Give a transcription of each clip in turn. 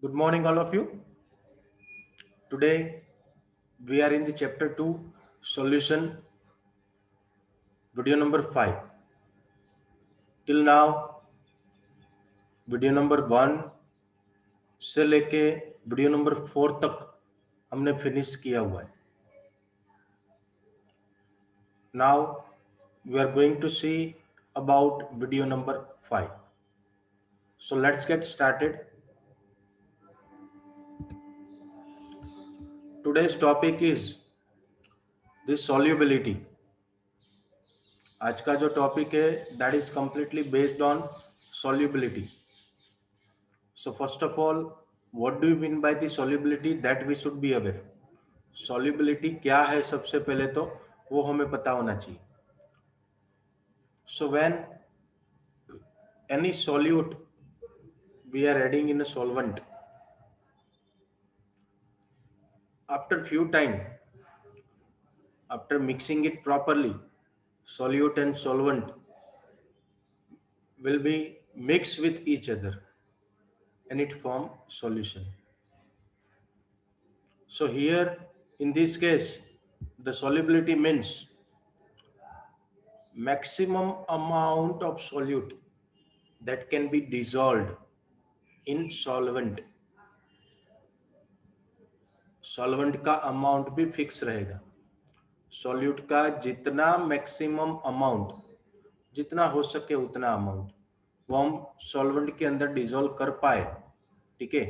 Good morning, all of you. Today we are in the chapter 2 solution, video number 5. Till now, video number 1 से लेके video number 4 तक हमने finish किया हुआ है. Now we are going to see about video number 5. So let's get started. Today's topic is the solubility. आज का जो टॉपिक है that is completely based on solubility. So first of all, what do you mean by the solubility? That we should be aware. Solubility क्या है सबसे पहले तो वो हमें पता होना चाहिए. So when any solute we are adding in a solvent, after few time, after mixing it properly, solute and solvent will be mixed with each other and it form solution. So here in this case, the solubility means maximum amount of solute that can be dissolved in solvent. Solvent का amount भी fix रहेगा. Solute का जितना maximum amount, जितना हो सके उतना amount वो हम सॉल्वेंट के अंदर डिसॉल्व कर पाए, ठीक है,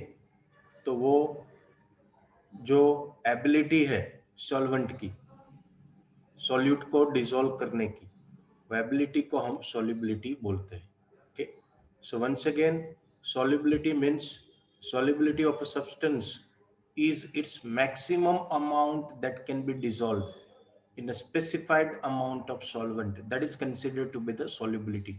तो वो जो एबिलिटी है सॉल्वेंट की सॉल्यूट को डिसॉल्व करने की, वो एबिलिटी को हम सॉल्युबिलिटी बोलते हैं. Okay, so once again, solubility means solubility of a substance is its maximum amount that can be dissolved in a specified amount of solvent. That is considered to be the solubility.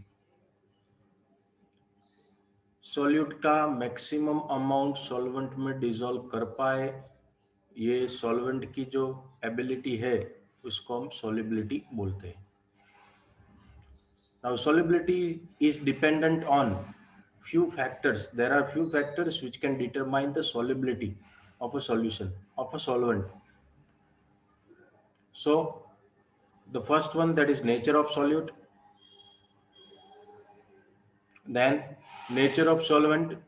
Solute का maximum amount solvent में dissolve कर पाए, ये solvent की जो ability है उसको हम solubility बोलते हैं. Now solubility is dependent on few factors. There are few factors which can determine the solubility of a solution, of a solvent. So the first one, that is nature of solute, then nature of solvent,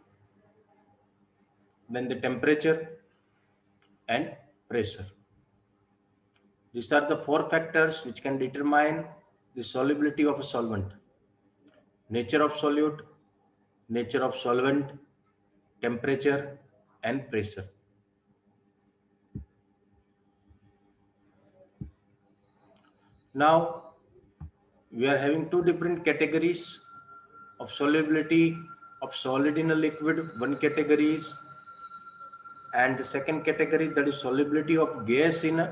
then the temperature and pressure. These are the four factors which can determine the solubility of a solvent: nature of solute, nature of solvent, temperature and pressure. Now we are having two different categories of solubility of solid in a liquid. One category is, and the second category, that is solubility of gas in a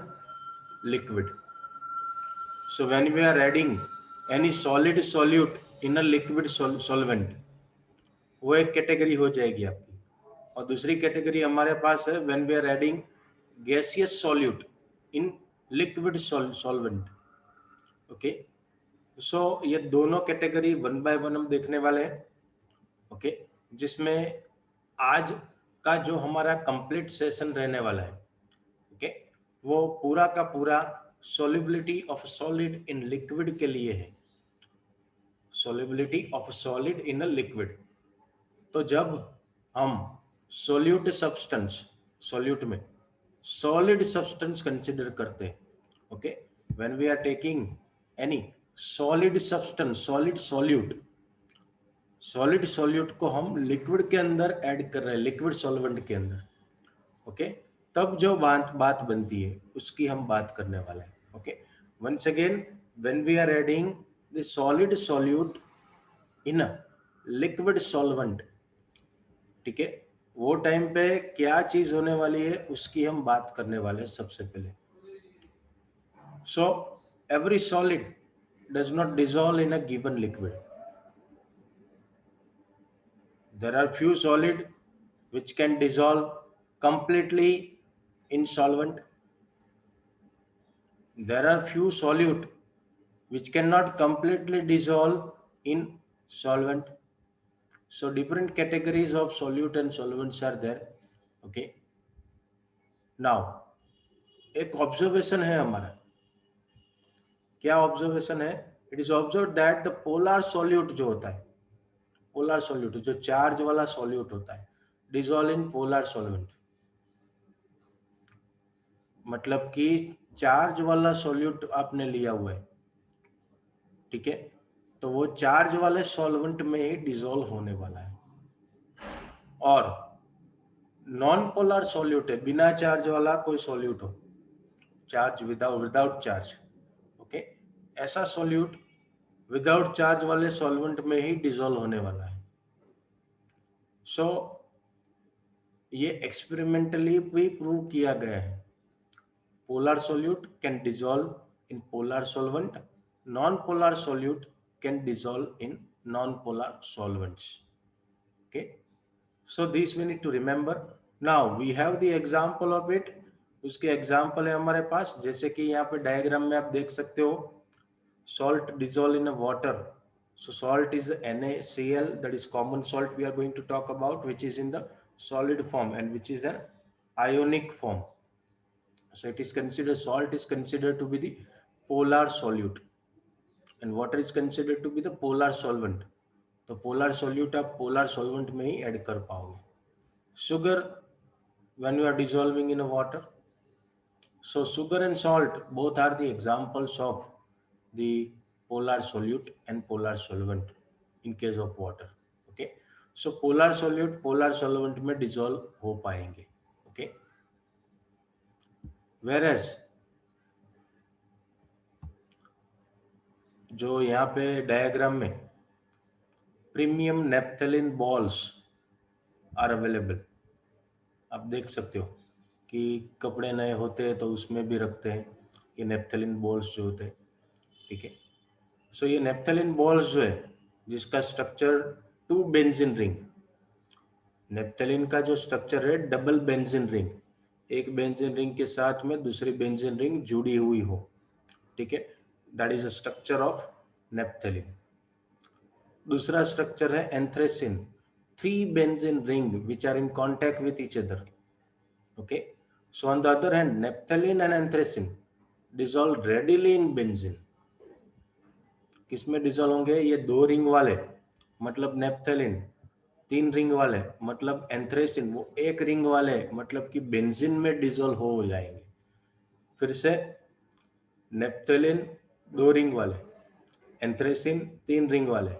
liquid. So when we are adding any solid solute in a liquid solvent, वो एक category हो जाएगी आपकी. और दूसरी category हमारे पास है when we are adding gaseous solute in liquid solvent. Okay, so ये दोनों कैटेगरी वन बाय वन हम देखने वाले हैं. ओके, जिसमें आज का जो हमारा कंप्लीट सेशन रहने वाला है, ओके, वो पूरा का पूरा solubility of solid in liquid के लिए है. solubility of solid in a liquid. तो जब हम solute substance, solute में solid substance consider करते हैं, okay, when we are taking any solid substance, solid solute, solid solute को हम लिक्विड के अंदर ऐड कर रहे हैं, लिक्विड सॉल्वेंट के अंदर, ओके, तब जो बात बनती है उसकी हम बात करने वाले हैं. Okay, once again, when we are adding the solid solute in a liquid solvent, ठीक है, वो टाइम पे क्या चीज होने वाली है उसकी हम बात करने वाले हैं सबसे पहले. So every solid does not dissolve in a given liquid. There are few solid which can dissolve completely in solvent. There are few solute which cannot completely dissolve in solvent. So different categories of solute and solvents are there. Okay. Now एक observation है हमारा. क्या observation है? It is observe that the polar solute जो होता है, polar solute जो charge वाला सॉल्यूट होता है, डिजोल्व इन पोलर सॉल्वेंट. मतलब कि चार्ज वाला सॉल्यूट आपने लिया हुआ है, ठीक है, तो वो चार्ज वाले सॉल्वेंट में ही डिजोल्व होने वाला है. और नॉन पोलर सॉल्यूट है, बिना चार्ज वाला कोई सॉल्यूट हो, चार्ज विदाउट चार्ज, ओके, ऐसा सॉल्यूट विदाउट चार्ज वाले सॉल्वेंट में ही डिजोल्व होने वाला है. सो ये एक्सपेरिमेंटली भी प्रूव किया गया है. Polar solute can dissolve in polar solvent. Non-polar solute can dissolve in non-polar solvents. Okay. So this we need to remember. Now we have the example of it. उसके example है हमारे पास, जैसे कि यहाँ पे डायग्राम में आप देख सकते हो. Salt dissolve in a water. So salt is NaCl, that is common salt we are going to talk about, which is in the solid form and which is an ionic form. So it is considered, salt is considered to be the polar solute and water is considered to be the polar solvent. तो polar solute आप polar solvent में ही add कर पाओगे. Sugar when you are dissolving in a water. So sugar and salt both are the examples of the polar solute and polar solvent in case of water. Okay. So polar solute polar solvent में dissolve हो पाएंगे. Okay. Whereas जो यहाँ पे diagram में premium नेप्थेलिन balls are available, आप देख सकते हो कि कपड़े नए होते हैं तो उसमें भी रखते हैं ये नेप्थेलिन बॉल्स जो होते हैं, ठीक है. सो ये नेप्थेलिन बॉल्स जो है जिसका स्ट्रक्चर 2 बेंजीन रिंग, नेप्थेलिन का जो स्ट्रक्चर है डबल बेंजीन रिंग, एक बेंजीन रिंग के साथ में दूसरी बेंजीन रिंग जुड़ी हुई हो, ठीक है, that is a structure of naphthalene. दूसरा स्ट्रक्चर है anthracene, 3 benzene ring which are in contact with each other. Okay, so on the other hand naphthalene and anthracene dissolve readily in benzene. किसमें dissolve होंगे? ये 2 ring वाले मतलब नेप्थेलिन, 3 ring वाले मतलब एंथ्रेसिन, वो 1 रिंग वाले मतलब कि बेंजीन में डिजोल्व हो जाएंगे. फिर से नेप्थेलिन 2 रिंग वाले, एंथ्रेसिन 3 रिंग वाले,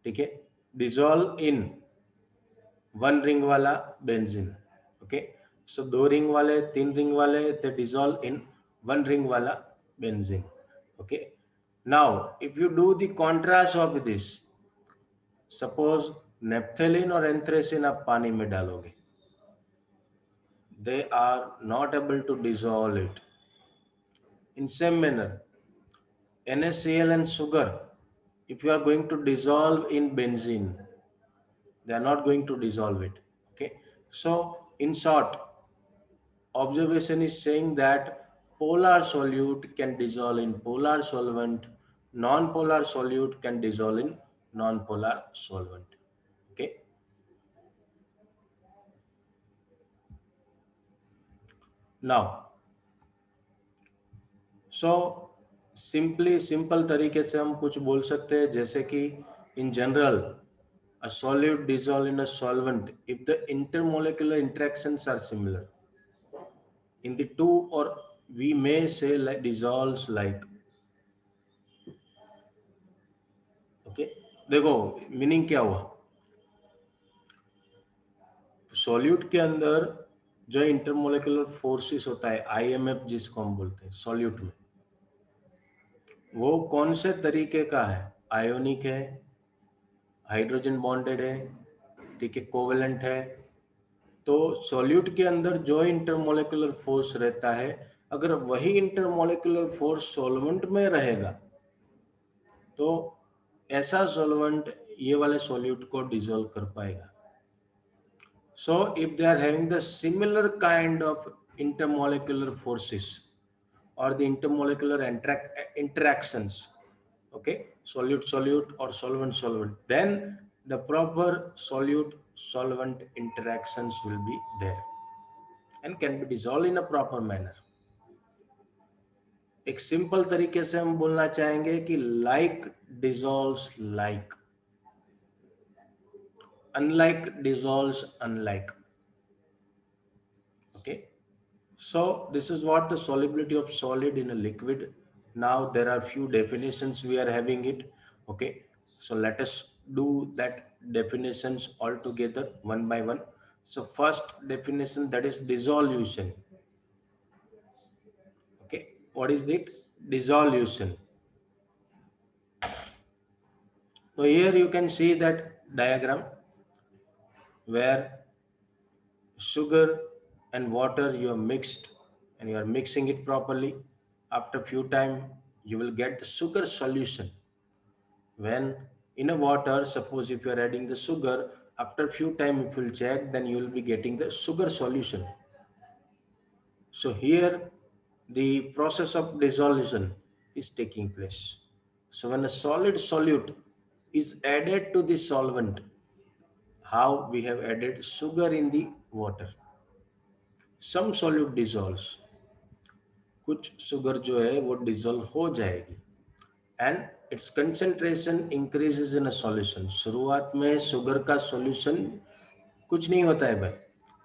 ठीक है, डिजोल्व इन 1 रिंग वाला बेंजीन. ओके, सो 2 रिंग वाले 3 रिंग वाले दे डिजोल्व इन 1 रिंग वाला benzene. Okay, now if you do the contrast of this, suppose naphthalene और एंथ्रेसिन आप पानी में डालोगे, they are not able to dissolve it. In same manner NaCl and sugar, if you are going to dissolve in benzene, they are not going to dissolve it. Okay, so in short, observation is saying that polar solute can dissolve in polar solvent, non-polar solute can dissolve in non-polar solvent. Okay, now so simple तरीके से हम कुछ बोल सकते हैं, जैसे कि in general a solute dissolve in a solvent if the intermolecular interactions are similar in the two, or we may say like dissolves like. Okay, देखो मीनिंग क्या हुआ. सॉल्यूट के अंदर जो इंटरमोलिकुलर फोर्सेस होता है IMF जिसको हम बोलते हैं सॉल्यूट में, वो कौन से तरीके का है? आयोनिक है, हाइड्रोजन बॉन्डेड है, ठीक है, कोवेलेंट है. तो सॉल्यूट के अंदर जो इंटरमोलिकुलर फोर्स रहता है, अगर वही इंटरमोलिकुलर फोर्स सॉल्वेंट में रहेगा तो ऐसा सॉल्वेंट ये वाले सॉल्यूट को डिसॉल्व कर पाएगा. So if they are having the similar kind of intermolecular forces or the intermolecular interactions, okay, solute solute or solvent solvent, then the proper solute solvent interactions will be there and can be dissolved in a proper manner. एक simple तरीके से हम बोलना चाहेंगे कि like dissolves like, unlike dissolves unlike. Okay, so this is what the solubility of solid in a liquid. Now there are few definitions we are having it. Okay, so let us do that definitions all together one by one. So first definition, that is dissolution. Okay, what is it? Dissolution. So here you can see that diagram where sugar and water you have mixed and you are mixing it properly. After few time you will get the sugar solution. When in a water, suppose if you are adding the sugar, after few time if you will check, then you will be getting the sugar solution. So here the process of dissolution is taking place. So when a solid solute is added to the solvent, how we have added sugar in the water, some solute dissolves, कुछ sugar जो है वो dissolve हो जाएगी and its concentration increases in a solution. शुरुआत में sugar का solution कुछ नहीं होता है भाई.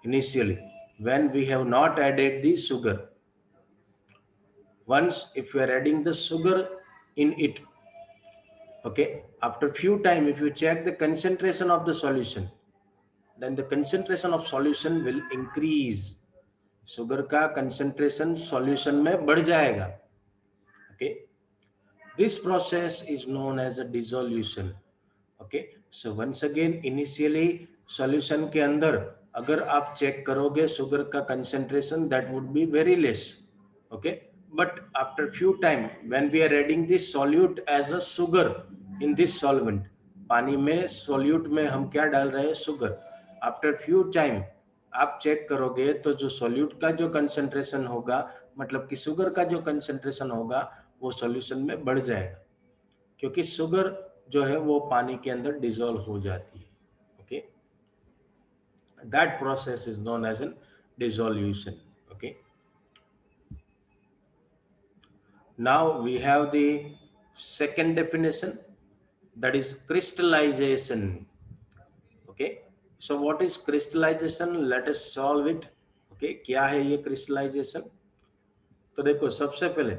Initially when we have not added the sugar, once if you are adding the sugar in it, okay, after few time if you check the concentration of the solution, then the concentration of solution will increase. Sugar का concentration solution में बढ़ जाएगा. Okay, this process is known as a dissolution. Okay, so once again initially solution के अंदर अगर आप check करोगे sugar का concentration that would be very less. Okay, but after few time when we are adding this solute as a sugar in this solvent, पानी में solute में हम क्या डाल रहे हैं? शुगर. आफ्टर फ्यू टाइम आप चेक करोगे तो जो सॉल्यूट का जो कंसंट्रेशन होगा, मतलब कि शुगर का जो कंसंट्रेशन होगा, वो सॉल्यूशन में बढ़ जाएगा क्योंकि शुगर जो है वो पानी के अंदर डिसॉल्व हो जाती है. Okay, that process is known as an dissolution. Okay, now we have the second definition, that is crystallization. Okay, so what is crystallization? Let us solve it. Okay, क्या है ये crystallization? तो देखो सबसे पहले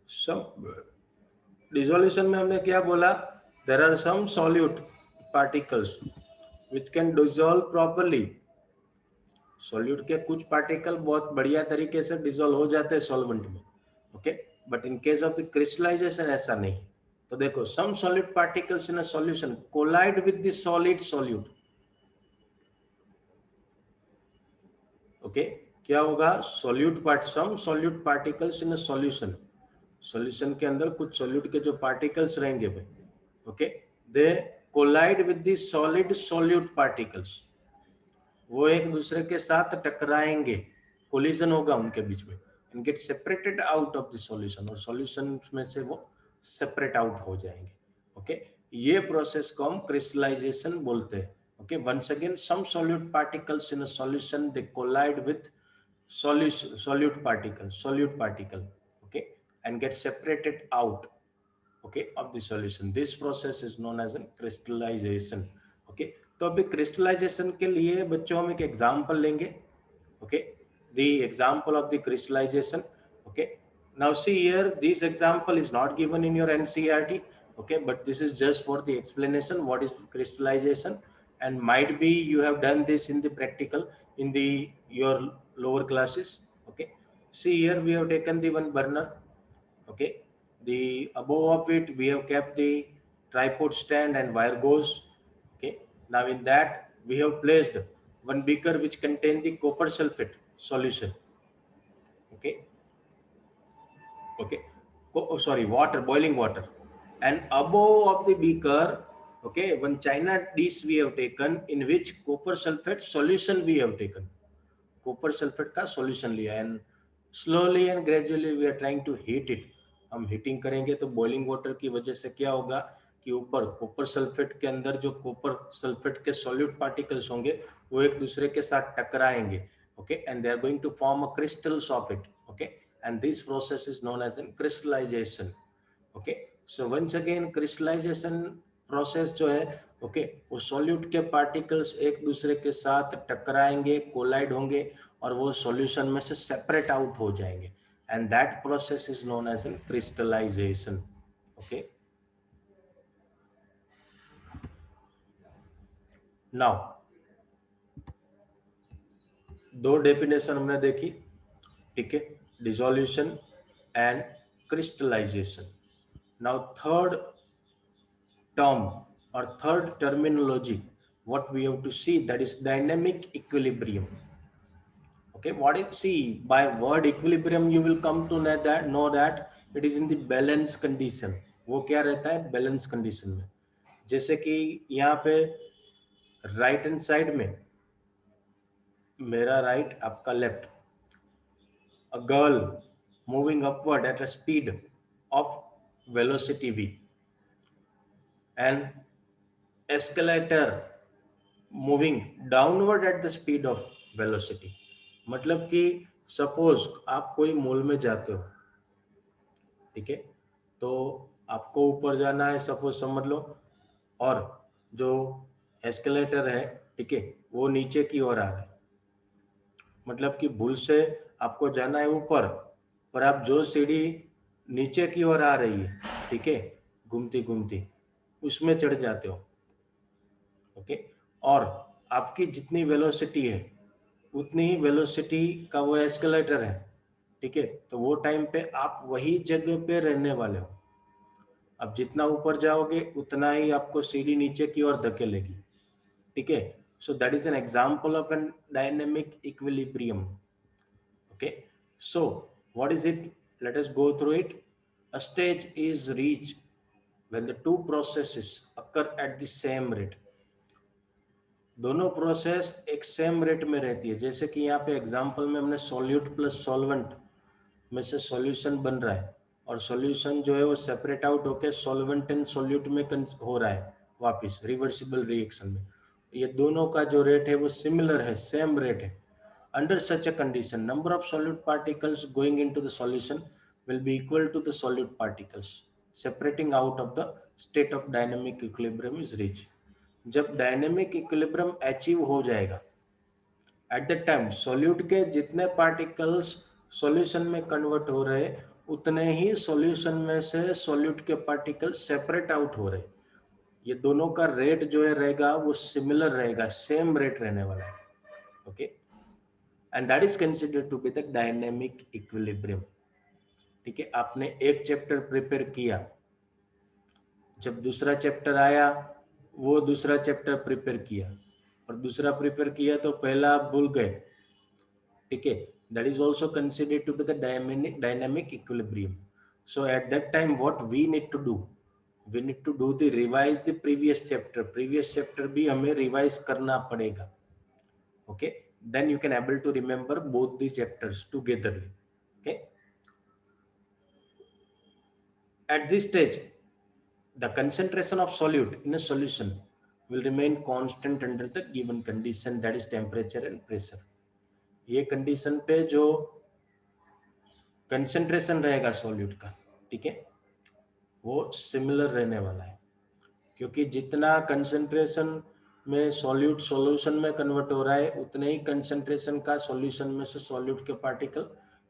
सब डिसोल्यूशन में हमने क्या बोला? There are some solute particles which can dissolve properly. Solute के कुछ पार्टिकल बहुत बढ़िया तरीके से डिसॉल्व हो जाते हैं सॉल्वेंट में. Okay, but in case of the crystallization ऐसा नहीं. तो देखो some solid particles in a solution collide with the solid solute. Okay, क्या होगा? Solute part, some solute particles in a solution, solution के अंदर कुछ सॉल्यूट के जो पार्टिकल्स रहेंगे भाई, okay, they collide with the solid solute particles. वो एक दूसरे के साथ टकराएंगे, कोलिजन होगा उनके बीच में, and get separated out of the solution, और सॉल्यूशन में से वो सेपरेट आउट हो जाएंगे. ओके, ये प्रोसेस को हम क्रिस्टलाइजेशन बोलते हैं. Okay, once again some solute particles in a solution they collide with solute particle, okay, and get separated out, okay, of the solution. This process is known as a crystallization. Okay, तो अभी crystallization के लिए बच्चों हम एक example लेंगे. Okay, the example of the crystallization. Okay, now see here, this example is not given in your NCERT. Okay, but this is just for the explanation what is crystallization, and might be you have done this in the practical in the your lower classes. Okay, see here we have taken the one burner. Okay, the above of it we have kept the tripod stand and wire gauze. Okay, now in that we have placed one beaker which contain the copper sulfate solution. Okay, okay, oh, sorry, water, boiling water, and above of the beaker, okay, one china dish we have taken in which copper sulfate solution we have taken. Copper sulphate का solution लिया and slowly and gradually we are trying to heat it. हम heating करेंगे तो boiling water की वजह से क्या होगा कि ऊपर कॉपर सल्फेट के अंदर जो कॉपर सल्फेट के सॉल्यूट पार्टिकल्स होंगे वो एक दूसरे के साथ टकराएंगे, okay, and they are going to form a crystals of it, okay, and this process is known as an crystallisation, okay. So once again crystallisation process जो है, ओके, वो सॉल्यूट के पार्टिकल्स एक दूसरे के साथ टकराएंगे, कोलाइड होंगे और वो सॉल्यूशन में से सेपरेट आउट हो जाएंगे, and that process is known as in crystallization, okay. Now दो डेफिनेशन हमने देखी, ठीक है, dissolution and crystallization. Now third term or third terminology what we have to see, that is dynamic equilibrium, okay. What is, see, by word equilibrium you will come to know that it is in the balance condition। वो क्या रहता है balance condition में, जैसे कि यहाँ पे right hand side में मेरा राइट आपका left, a girl moving upward at a speed of velocity v and escalator moving downward at the speed of velocity। मतलब कि सपोज आप कोई मॉल में जाते हो, ठीक है, तो आपको ऊपर जाना है सपोज समझ लो, और जो एस्केलेटर है, ठीक है, वो नीचे की ओर आ रहा है, मतलब कि भूल से आपको जाना है ऊपर, पर आप जो सीढ़ी नीचे की ओर आ रही है, ठीक है, घूमती घूमती, उसमें चढ़ जाते हो, ओके, और आपकी जितनी वेलोसिटी है उतनी ही वेलोसिटी का वो एस्केलेटर है, ठीक है, तो वो टाइम पे आप वही जगह पे रहने वाले हो। अब जितना ऊपर जाओगे उतना ही आपको सीढ़ी नीचे की ओर धकेलेगी, ठीक है। So that is an example of an dynamic equilibrium, okay. So what is it, let us go through it। A stage is reached when the two processes occur at the same rate। दोनों process एक same rate में रहती है, जैसे कि यहाँ पे example में हमने सॉल्यूट प्लस सॉल्वेंट में से सॉल्यूशन बन रहा है, और सॉल्यूशन जो है वो सेपरेट आउट होकर सॉल्वेंट एंड सॉल्यूट में हो रहा है वापस रिवर्सिबल रिएक्शन में। ये दोनों का जो रेट है वो सिमिलर है, सेम रेट है। Under such a condition, number of solute particles going into the solution will be equal to the solute particles separating out of the state of dynamic equilibrium is reached। जब dynamic equilibrium achieve हो जाएगा, at the time solute के जितने particles solution में convert हो रहे उतने ही solution में से सॉल्यूट के पार्टिकल्स सेपरेट आउट हो रहे। ये दोनों का रेट जो है रहेगा वो सिमिलर रहेगा, सेम रेट रहने वाला है, okay, and that is considered to be the dynamic equilibrium. ठीक है, आपने एक चैप्टर प्रिपेयर किया, जब दूसरा चैप्टर आया वो दूसरा चैप्टर प्रिपेयर किया, और दूसरा प्रिपेयर किया तो पहला आप भूल गए, ठीक है, that is also considered to be the dynamic equilibrium. So at that time what we need to do, we need to do the revise the previous chapter भी हमें रिवाइज करना पड़ेगा, okay, then you can able to remember both the chapters togetherly, okay। At this stage the concentration of solute in a solution will remain constant under the given condition, that is temperature and pressure। ये condition पे जो concentration रहेगा solute का, ठीक है, वो similar रहने वाला है, क्योंकि जितना कंसेंट्रेशन में सॉल्यूट सॉल्यूशन में कन्वर्ट हो रहा है उतने ही कंसेंट्रेशन का सॉल्यूशन में से सॉल्यूट के पार्टिकल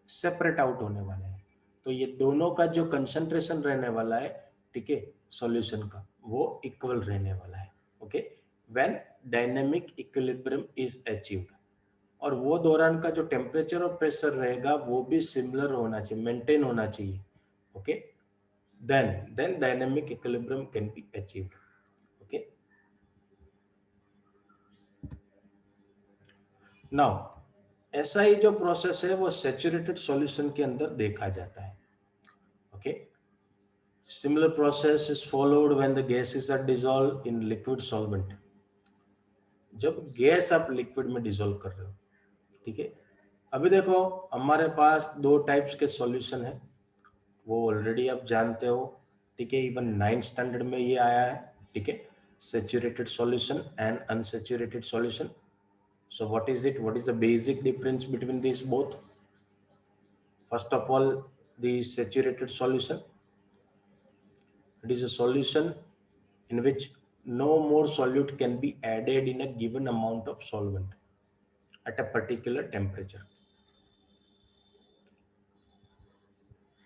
सेपरेट आउट होने वाले हैं। तो ये दोनों का जो कंसेंट्रेशन रहने वाला है, ठीक है, सॉल्यूशन का, वो इक्वल रहने वाला है, okay, when dynamic equilibrium is achieved. और वो दौरान का जो टेम्परेचर और प्रेशर रहेगा वो भी सिमिलर होना चाहिए, मेंटेन होना चाहिए, okay, then dynamic equilibrium can be achieved, okay। now ऐसा ही जो प्रोसेस है वो सैचुरेटेड सॉल्यूशन के अंदर देखा जाता है, okay. Similar process is followed when the gases are dissolve in liquid solvent. जब गैस आप लिक्विड में डिसॉल्व कर रहे हो, ठीक है, अभी देखो हमारे पास दो टाइप्स के सॉल्यूशन है, वो ऑलरेडी आप जानते हो, ठीक है, इवन 9th स्टैंडर्ड में ये आया है, ठीक है, saturated solution and unsaturated solution. So what is it? What is the basic difference between these both? First of all, the saturated solution. It is a solution in which no more solute can be added in a given amount of solvent at a particular temperature.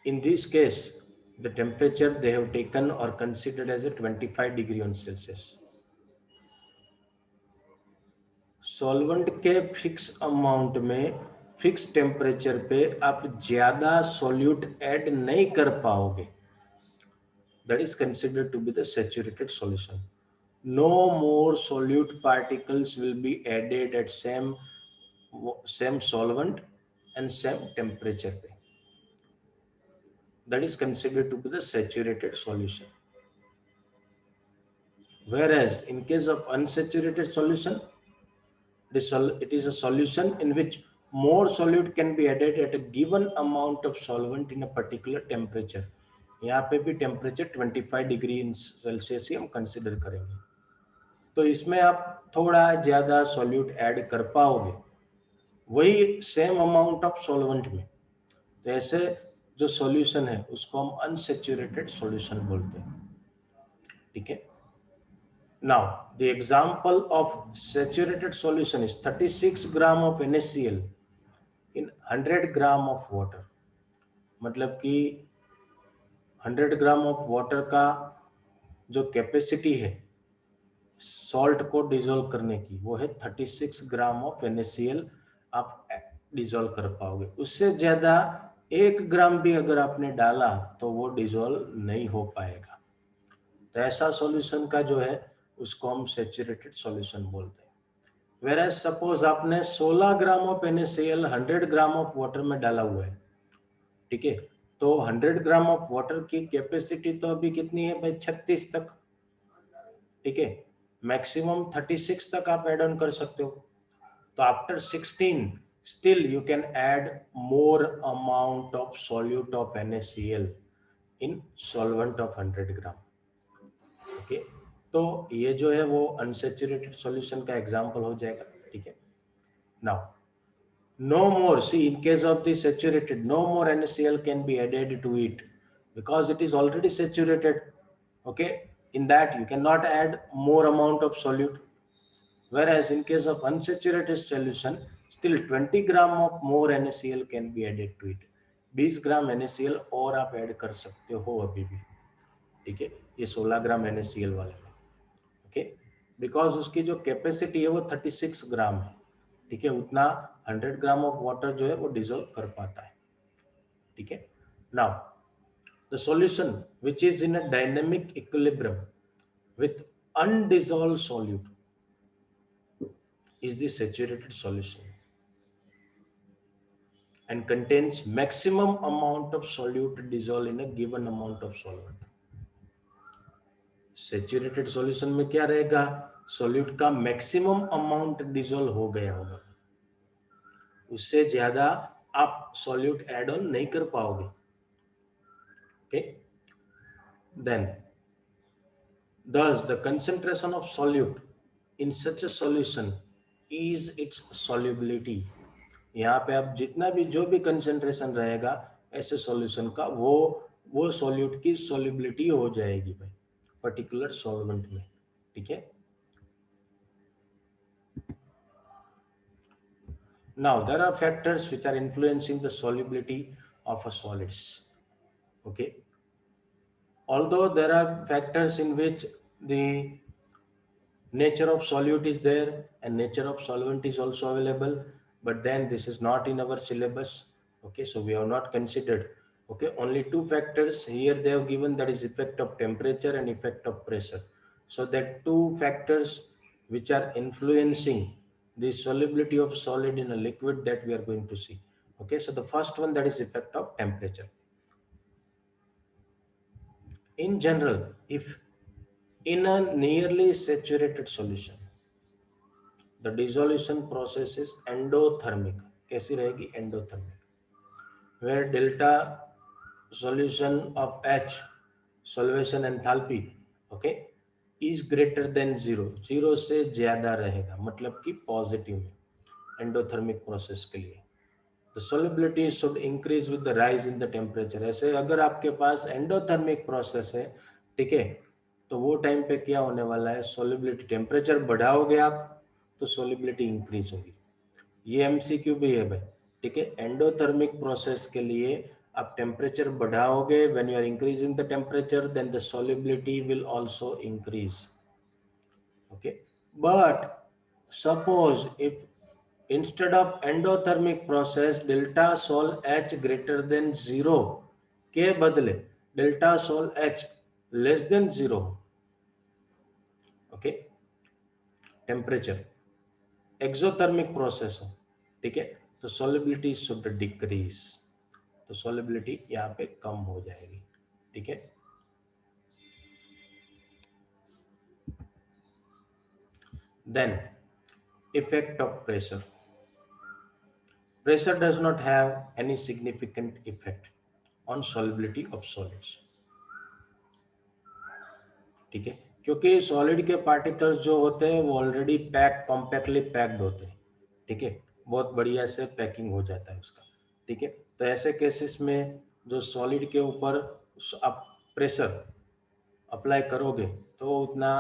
In this case, the temperature they have taken or considered as a 25 degree on Celsius. Solvent के fix amount में fix temperature पे आप ज्यादा solute add नहीं कर पाओगे. That is considered to be the saturated solution. No more solute particles will be added at same solvent and same temperature पे. That is considered to be the saturated solution. Whereas in case of unsaturated solution, it is a solution in which more solute can be added at a given amount of solvent in a particular temperature. यहाँ पे भी temperature 25 degree Celsius ही हम consider करेंगे. तो इसमें आप थोड़ा ज्यादा सॉल्यूट ऐड कर पाओगे वही सेम अमाउंट ऑफ सॉल्वेंट में. तो ऐसे जो सॉल्यूशन है उसको हम अनसैचुरेटेड सॉल्यूशन बोलते हैं. ठीक है. Now, the example of saturated solution is 36 gram of NaCl in 100 gram of water. मतलब कि 100 ग्राम ऑफ वाटर का जो कैपेसिटी है सॉल्ट को डिसॉल्व करने की वो है 36 ग्राम ऑफ NaCl आप डिसॉल्व कर पाओगे. उससे ज्यादा 1 ग्राम भी अगर आपने डाला तो वो डिसॉल्व नहीं हो पाएगा. तो ऐसा सॉल्यूशन का जो है उसको हम सैचुरेटेड सॉल्यूशन बोलते हैं. Whereas सपोज आपने 16 gram of NaCl 100 gram of water में डाला हुआ है. ठीक है, तो 100 ग्राम ऑफ वाटर की कैपेसिटी तो अभी कितनी है भाई 36 तक. ठीक है, मैक्सिमम 36 तक आप एड ऑन कर सकते हो. तो after 16 still you can add more amount of solute of NaCl in solvent of 100 gram. Okay, तो ये जो है वो अनसैचुरेटेड सॉल्यूशन का एग्जांपल हो जाएगा. ठीक है. Now no more, see in case of the saturated, no more NaCl can be added to it because it is already saturated. Okay, in that you cannot add more amount of solute. Whereas in case of unsaturated solution, still 20 gram of more NaCl can be added to it. 20 gram NaCl और आप add कर सकते हो अभी भी. ठीक है, ये 16 ग्राम NaCl वाले में. ओके, बिकॉज उसकी जो कैपेसिटी है वो 36 ग्राम है. ठीक है, उतना 100 ग्राम ऑफ वाटर जो है वो डिसॉल्व कर पाता है. ठीक है. Now the solution which is in a dynamic equilibrium with undissolved solute is the saturated solution and contains maximum amount of solute dissolved in a given amount of solvent. Saturated solution में क्या रहेगा, solute का maximum amount dissolve हो गया होगा, उससे ज्यादा आप सॉल्यूट ऐड ऑन नहीं कर पाओगे. Okay, then thus the concentration of solute in such a solution is its solubility. यहाँ पे आप जितना भी जो भी कंसेंट्रेशन रहेगा ऐसे सॉल्यूशन का वो सॉल्यूट की सॉल्युबिलिटी हो जाएगी भाई पर्टिकुलर सॉल्वेंट में. ठीक है. Now there are factors which are influencing the solubility of a solids. Okay, although there are factors in which the nature of solute is there and nature of solvent is also available, but then this is not in our syllabus. Okay, so we have not considered. Okay, only two factors here they have given, that is effect of temperature and effect of pressure. So that two factors which are influencing the solubility of solid in a liquid that we are going to see. Okay, so the first one, that is effect of temperature. In general, if in a nearly saturated solution the dissolution process is endothermic. कैसी रहेगी, endothermic, where delta solution of H solvation enthalpy, okay, is greater than zero, zero से ज्यादा रहेगा, मतलब कि positive में endothermic process के लिए। The solubility should increase with the rise in the temperature. ऐसे अगर आपके पास एंडोथर्मिक प्रोसेस है, ठीक है, तो वो टाइम पे क्या होने वाला है, सोलिबिलिटी, टेम्परेचर बढ़ाओगे आप तो सोलिबिलिटी इंक्रीज होगी। ये एमसीक्यू भी है भाई, ठीक है। एंडोथर्मिक प्रोसेस के लिए आप टेम्परेचर बढ़ाओगे, when you are increasing the temperature then the solubility will also increase, okay. But suppose if instead of endothermic process delta sol H greater than 0 के बदले delta sol H less than 0, okay, temperature exothermic process हो, ठीक है, तो solubility should decrease, तो solubility यहाँ पे कम हो जाएगी, ठीक है। Then effect of pressure, pressure does not have any significant effect on solubility of solids, ठीक है, क्योंकि सॉलिड के पार्टिकल्स जो होते हैं वो ऑलरेडी पैक, कॉम्पैक्टली पैक्ड होते हैं, ठीक है, बहुत बढ़िया से पैकिंग हो जाता है उसका, ठीक है। तो ऐसे केसेस में जो सॉलिड के ऊपर आप प्रेशर अप्लाई करोगे तो वो उतना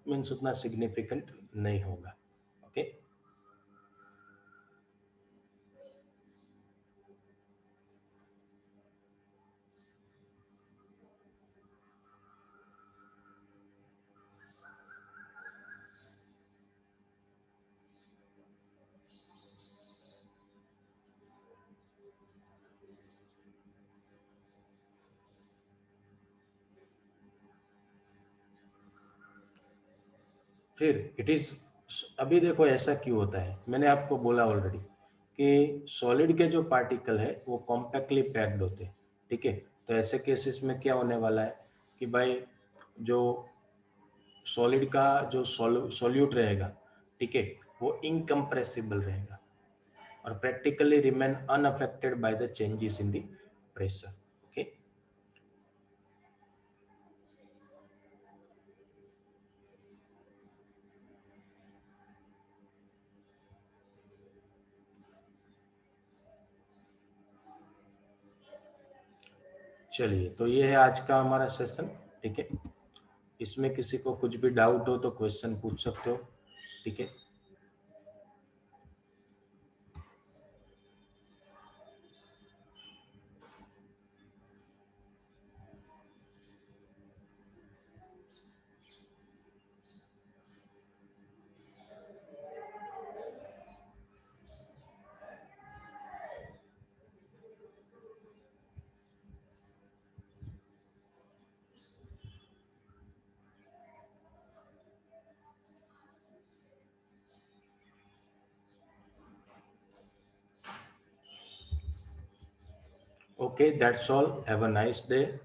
मीन्स उतना सिग्निफिकेंट नहीं होगा, ओके। फिर इट इज, अभी देखो ऐसा क्यों होता है, मैंने आपको बोला ऑलरेडी कि सॉलिड के जो पार्टिकल है वो कॉम्पैक्टली पैक्ड होते हैं, ठीक है। तो ऐसे केसेस में क्या होने वाला है कि भाई जो सॉलिड का जो सॉल्यूट रहेगा, ठीक है, वो इनकम्प्रेसिबल रहेगा और practically remain unaffected by the changes in the pressure, okay. चलिए, तो ये है आज का हमारा सेशन, ठीक है। इसमें किसी को कुछ भी डाउट हो तो क्वेश्चन पूछ सकते हो, ठीक है। Okay, that's all. Have a nice day.